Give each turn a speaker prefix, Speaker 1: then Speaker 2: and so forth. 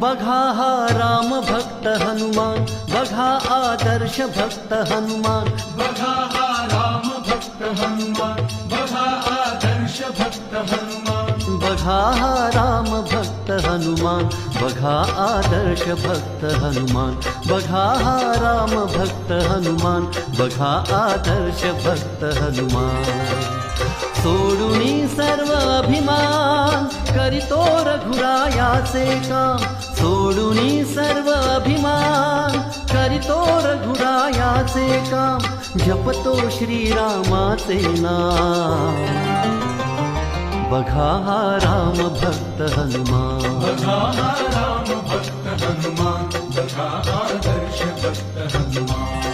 Speaker 1: बघा हा राम भक्त हनुमान, बघा आदर्श भक्त हनुमान,
Speaker 2: बघा हा राम भक्त हनुमान, बघा आदर्श भक्त हनुमान,
Speaker 1: बघा हा राम भक्त हनुमान, बघा आदर्श भक्त हनुमान, बघा हा राम भक्त हनुमान, बघा आदर्श भक्त हनुमान. सोडूनी सर्व अभिमान करीतो रघुरायाचे काम, सोडूनी सर्व अभिमान करीतो रघुरायाचे काम, जपतो श्रीरामाचे नाम. बघा हा राम भक्त हनुमान,
Speaker 2: बघा हा राम भक्त हनुमान, बघा आदर्श भक्त हनुमान.